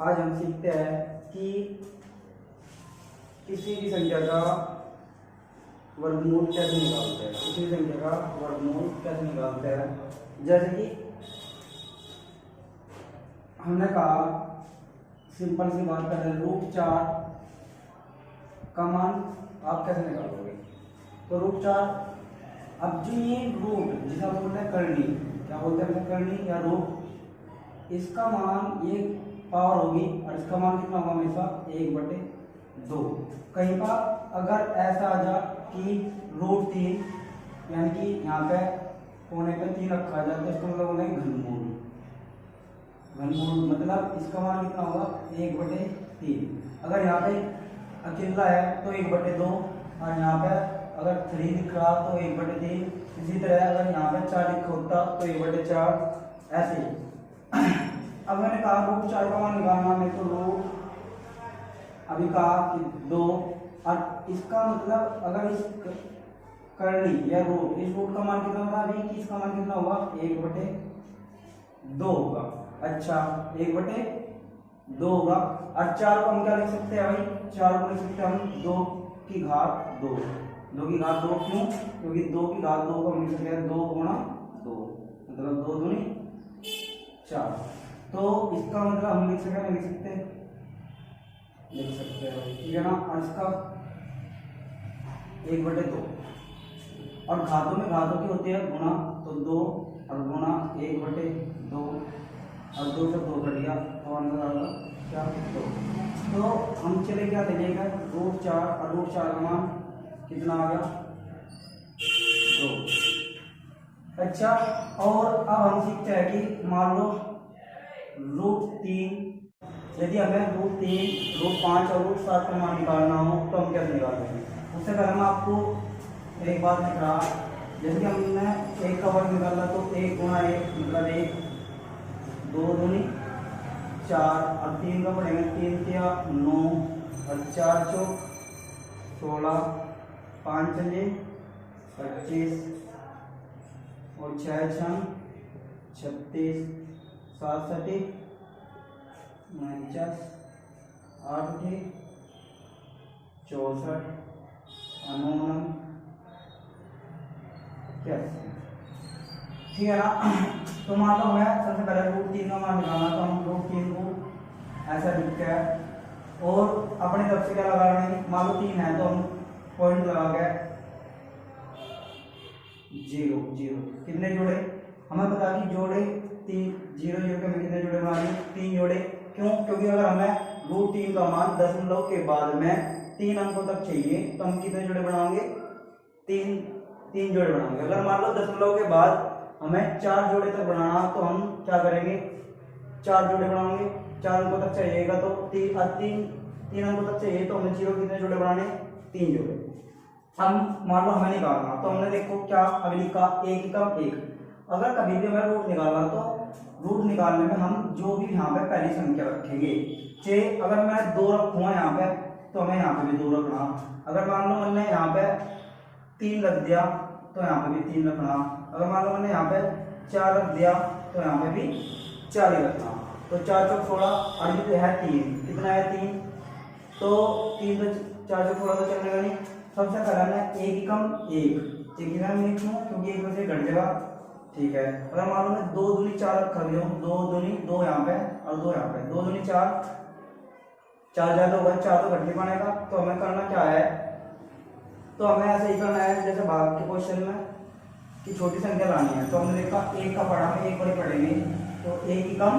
आज हम सीखते हैं कि किसी भी संख्या का वर्गमूल कैसे निकालते हैं। किसी भी संख्या का वर्गमूल कैसे निकालते हैं। जैसे कि हमने कहा, सिंपल सी बात कर रहे हैं, √4 का मान आप कैसे निकालोगे। तो √4, अब जो ये रूट जिसे हम बोलते हैं करनी, क्या बोलते हैं करनी या रूट, इसका मान ये पावर होगी और इसका मान कितना होगा हमेशा 1/2। कहीं पर अगर ऐसा आ जा कि √3 यानी कि यहाँ पे कोने पे 3 रखा जाए तो इसका मतलब होगा घनमूल। घनमूल मतलब इसका मान कितना होगा 1/3। अगर यहाँ पे अकेला है तो 1/2 और यहाँ पे अगर 3 दिख रहा तो 1/3। इसी तरह अगर यहाँ पे 4 लिखा होता तो 1/4 ऐसे ही। अब मैंने कहा √4 का मान निकालना है तो रूट अभी कहा कि 2 और इसका मतलब अगर इस करनी या रूट, इस रूट का मान कितना होगा अभी कि इसका मान कितना होगा 1/2 होगा। अच्छा 1/2 होगा और 4 को हम क्या लिख सकते हैं भाई, 4 को लिख सकते हैं हम 2 की घात 2। 2 की घात 2 क्यों, क्योंकि 2 की घात 2 को हम लिख सकते हैं 2 गुणा 2 मतलब 2 दूनी 4। तो इसका मतलब हम लिख सकते हैं ठीक है ना। और इसका 1/2 और घातों में घातों की होती है गुणा, तो 2 और गुणा 1/2 और 2 से 2 कट गया तो अंदर आएगा क्या 2। तो हम चले क्या देखेगा √4 और √4 का मान कितना आ गया 2। अच्छा और अब हम सीखते हैं कि मान लो √3, यदि हमें √3, √5 और √7 का मान निकालना हो तो हम कैसे निकालेंगे। उससे पहले मैं आपको एक बात लिख रहा, जैसे कि हमने 1 का वर्ग निकाला तो 1 गुणा 1 मतलब 1, 2 दूनी 4 और 3 का पढ़ेंगे 3 तिया 9 और 4 चौक 16, 5 चलिए 25 और 6 छंग 36, 7 सटी 49, 8 ठी 64 और 9 ठीक है ना। तो मान लो हमें सबसे पहले √3 का मान निकालना, तो हम √3 को ऐसा लिखते हैं और अपने तरफ से क्या लगा रहे हैं, मान लो 3 है तो हम पॉइंट लगा के 0 0 कितने जोड़े हमें पता कि जोड़े 3 0 0 के में कितने जोड़े बना लिए 3 जोड़े। क्यों, क्योंकि अगर हमें √3 का मान दशमलव के बाद में 3 अंकों तक चाहिए तो हम कितने जोड़े बनाएंगे 3 जोड़े बनाएंगे। अगर मान लो दशमलव के बाद हमें 4 जोड़े तक बनाना तो हम क्या करेंगे 4 जोड़े बनाएंगे। 4 अंकों तक चाहिएगा तो 3 अंकों तक चाहिए तो हमें 0 कितने जोड़े बनाने 3 जोड़े। हम मान लो हमें निकालना तो हमने देखो क्या अभी लिखा 1 का 1। अगर कभी भी हमें रूट निकालना तो रूट निकालने में हम जो भी यहाँ पे पहली संख्या रखेंगे, चाहे अगर मैं 2 रखूँगा यहाँ पे तो हमें यहाँ पे भी 2 रखना। अगर मान लो मैंने यहाँ पे 3 रख दिया तो यहाँ पे भी 3 रखना। अगर मान लो मैंने यहाँ पे 4 रख दिया तो यहाँ पे भी 4 ही रखना। तो 4 चौक 16 और ये है 3, कितना है 3, तो 3 तो 4 चौक 16 तो चलने का नहीं। सबसे पहले मैं 1 कम 1 लिख लूँ क्योंकि 1 में से घट जाएगा ठीक है। अगर मान लो मैं 2 दूनी 4 रखा भी हूँ, 2 दूनी 2 यहाँ पे और 2 यहाँ पे, 2 दूनी 4 ज्यादा होगा 4 तो घट नहीं पाएगा। तो हमें करना क्या है, तो हमें ऐसे ही करना है जैसे भाग के क्वेश्चन में कि छोटी संख्या लानी है। तो हमने देखा 1 का पढ़ा, हम 1 पर ही पढ़ेंगे तो 1 कम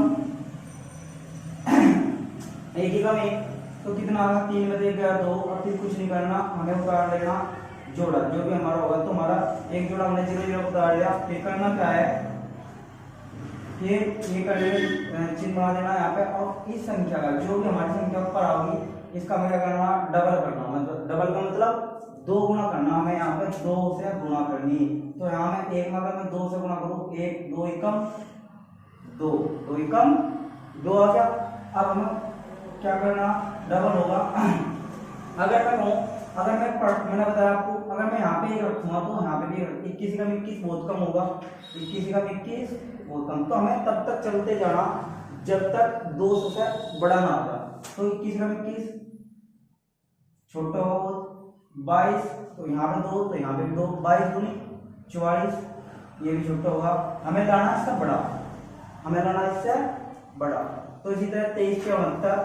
1 तो कितना आगा 3 में से गया 2 और फिर कुछ नहीं करना, हमें उतार लेना जोड़ा जो भी हमारा होगा। तो हमारा एक जोड़ा हमने 0 0 उतार लिया। फिर करना क्या है, ये करने चिन्ह बना देना यहाँ पे और इस संख्या का जो भी हमारी संख्या ऊपर आओगी इसका हमें क्या करना डबल करना, मतलब डबल का मतलब 2 गुना करना। हमें यहाँ पे 2 से गुणा करनी। तो यहाँ में 1 में अगर मैं 2 से गुणा करूँ 1 2 एकम 2 2 एकम 2 आ गया। अब हमें क्या करना डबल होगा। अगर मैं कहूँ मैंने बताया आपको अगर मैं यहाँ पे 1 रखूंगा तो यहाँ पे भी 21 का 21 बहुत कम होगा, 21 का 21 बहुत कम। तो हमें तब तक चलते जाना जब तक 200 से बड़ा ना होगा। तो 21 ग्राम 21 छोटा हो 22, तो यहाँ पे 2, तो यहाँ पे भी 2, 22 दूनी 44, ये भी छोटा होगा। हमें लाना इससे बड़ा, हमें लाना इससे बड़ा। तो इसी तरह 23 के 69,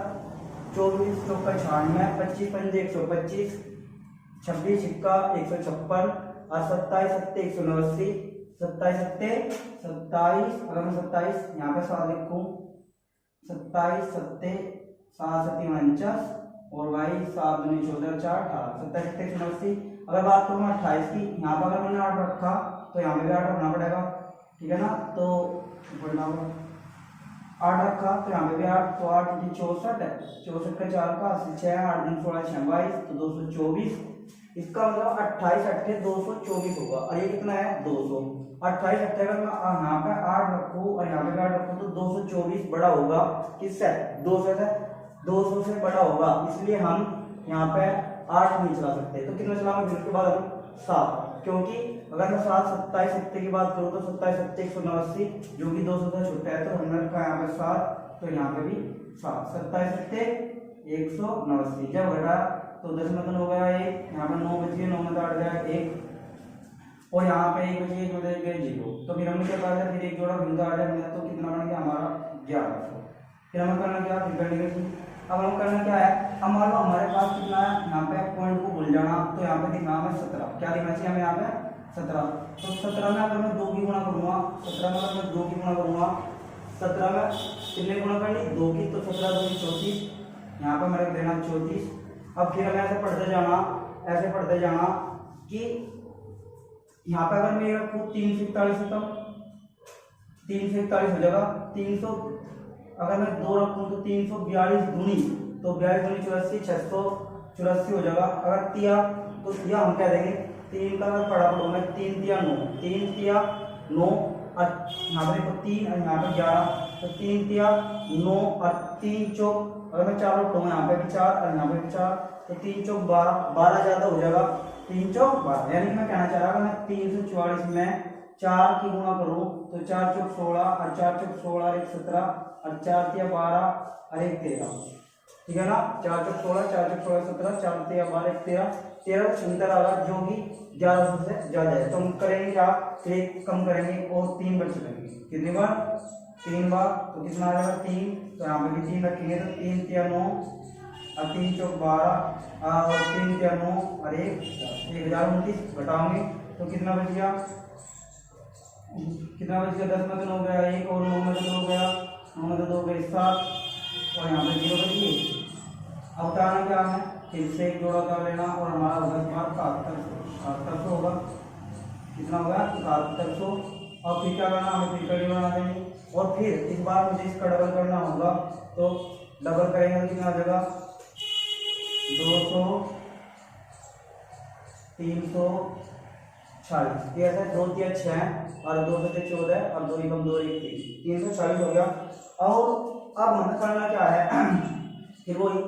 24 चौका 96, 25 पंजे 125, 26 सिक्का 156 और 27 सत्ते 189, 27 सत्ते 27। अगर मैं 27 यहाँ पे 7 लिखूं, 27 सत्ते 7 सत्ते 49 और भाई 7 दूनी 14 4 18, 27 सत्ते 189। अगर बात करूँ 28 की, यहाँ पर अगर मैंने 8 रखा तो यहाँ पे भी 8 रखना पड़ेगा, ठीक है ना। तो बढ़ना होगा 8 रखा तो यहाँ पे भी 8, तो 8 64 है, 64 का 4 का 6, 8 दिन 16 22, तो 224। इसका मतलब 28 अट्ठे 224 होगा। और ये कितना है 200। 28 अट्ठे अगर मैं यहाँ पे 8 रखूँ और यहाँ पे भी 8 रखूँ तो 224 बड़ा होगा किससे, 200 से, 200 से बड़ा होगा। इसलिए हम यहाँ पे 8 नहीं चला सकते। तो कितना चलाऊंगा फिर उसके बाद हम 7, क्योंकि अगर मैं 7 27 सत्ते की बात करूँ तो 27 सत्ते 189 जो कि 200 से छोटा है, तो हमने रखा यहाँ पे 7, तो यहाँ पे भी 7, 27 सत्ते 189। जब घटा तो 10 मतलब हो गया 1, यहाँ पे 9 बच गए, 9 में 8 गया 1 और यहाँ पे 1 बच गया, 1 में 0। तो फिर हमने क्या कहा, फिर एक जोड़ा बिंदु आ गया, तो कितना बन गया हमारा 1100। फिर हमें करना क्या, फिर करने के अब हम करना क्या है, अब मान लो हमारे पास कितना है, यहाँ पे पॉइंट को भूल जाना, तो यहाँ पे दिखना हमें 17, क्या दिखना चाहिए हमें यहाँ पे 17। तो 17 में अगर मैं 2 की गुणा करूंगा, 17 में अगर मैं 2 की गुणा करूंगा, 17 में कितने गुणा करनी 2 की, तो 17 2 34, यहाँ पे मेरे देना 34। अब फिर हमें ऐसे पढ़ते जाना कि यहाँ पे अगर मैं रखूँ 3 से 41, तो 3 से 41 हो जाएगा 300। अगर मैं 2 रखूँ तो 342 दूनी, तो 42 दूनी 84, 684 हो जाएगा। अगर तिया, तो तिया हम क्या देंगे, 3 का अगर पढ़ा पढ़ूंगा 3 तिया 9, 3 तिया 9 और यहाँ पे देखो 3 और यहाँ पे 11, तो 3 तिया 9 और 3 चौक, अगर मैं 4 पढ़ूंगा यहाँ पे भी 4 और यहाँ पे भी 4, तो 3 चौक 12, 12 ज्यादा हो जाएगा, 3 चौक 12। यानी कि मैं कहना चाह रहा हूँ मैं 344 में 4 की गुणा करूँ तो 4 चौक 16 और 4 चौक 16 और 1 17 और 4 तिया 12 और 1 13, ठीक है ना। 4 चौक 16, 4 चौक 16 17, 4 तिया 12 1 13, 13 76 आ रहा, जो कि 1100 से ज्यादा है। तो हम करेंगे क्या, एक कम करेंगे और 3 बार चलेंगे, कितनी बार 3 बार, तो कितना आ जाएगा 3, तो यहाँ पे भी 3 रखेंगे, तो 3 तिया 9 और 3 चौक 12 और 3 तिया 9 और 1 1029 घटाओगे तो कितना बच गया, 10 में 2 हो गया 1 और 9 में 2 हो गया, 9 में 2 हो गए 7 और यहाँ पे 0 बच गई। अब उतारना क्या है, फिर से एक जोड़ा उतार लेना और हमारा होगा इस बार 7700 होगा, कितना होगा 7700। और फिर क्या करना, हमें फिर कड़ी बना देंगे और फिर इस बार मुझे इसका डबल करना होगा, तो डबल करेंगे तो कितना आ जाएगा 200 340, ये ऐसा 2 तिया 6 और 2 से 14 और 2 कम 2 1 340 हो गया। और अब हमें करना क्या है फिर वही,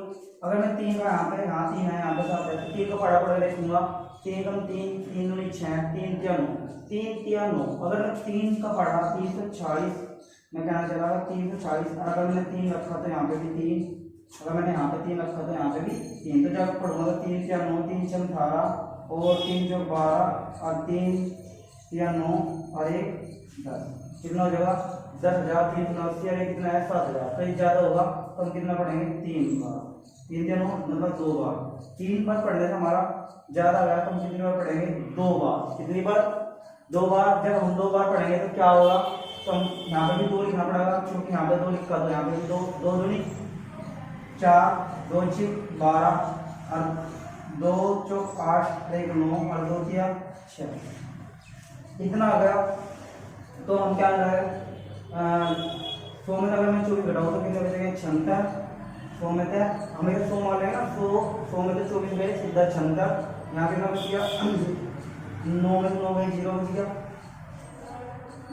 अगर मैं 3 का यहाँ पे, यहाँ 3 है यहाँ पे 7 है, तो 3 का पढ़ा पढ़ा लिखूंगा, 3 कम 3 3 दूनी 6 3 तिया 9, 3 तिया 9। अगर मैं 3 का पढ़ा 340, मैं कहना चाह रहा 340, और अगर मैंने 3 रखा तो यहाँ पे भी 3, अगर मैंने यहाँ पे 3 रखा तो यहाँ पे भी 3, तो जब पढ़ूंगा 3 तिया 9, 3 6 18 और 3 जो 12 और 3 तिया 9 और 1 10, कितना हो जाएगा 10,380 और कितना है 7,000, कहीं ज्यादा होगा तो हम कितना पढ़ेंगे 3 बार, 3 तिया 9 मतलब 2 बार, 3 बार पढ़ने से हमारा ज्यादा आ गया, तो हम कितनी बार पढ़ेंगे 2 बार, कितनी बार 2 बार। जब हम 2 बार पढ़ेंगे तो क्या होगा, तो हम यहाँ पे भी 2 लिखना पड़ेगा, क्योंकि यहाँ पे 2 लिखा तो यहाँ पे भी 2, 2 दूनी 4 2 6 12 और 2 चौक 8 1 9 और 2 तिया 6, इतना आ गया। तो हम क्या करें, 100 में अगर मैं 24 घटाऊँ तो कितने बचेंगे 76, 100 में थे हमें 100 मान लेंगे ना, 100 में तो 24 गए सीधा 76, यहाँ कितना बच गया 9 में 9 गए 0 बच गया,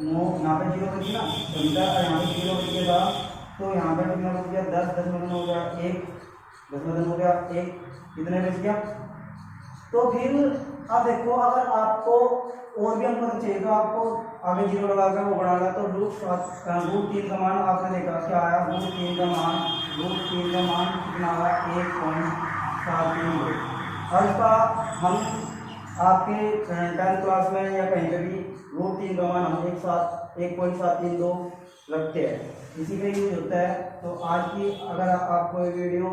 9 यहाँ पे 0 बच गया 76 और यहाँ पे 0 बच गया, तो यहाँ पे कितना बच गया 10, 10 में 9 हो गया 1, 10 में 9 हो गया 1, कितने बच गया। तो फिर अब देखो अगर आपको और भी अंक चाहिए तो आपको आगे जीरो लगाकर वो बढ़ाना, तो √3 का मान आपने देखा क्या आया, √3 का मान कितना आया 1.732। और इसका हम आपके 10th क्लास में या कहीं पे भी √3 का मान हम एक साथ 1.732 रखते हैं, इसी में यूज होता है। तो आज की अगर आपको ये वीडियो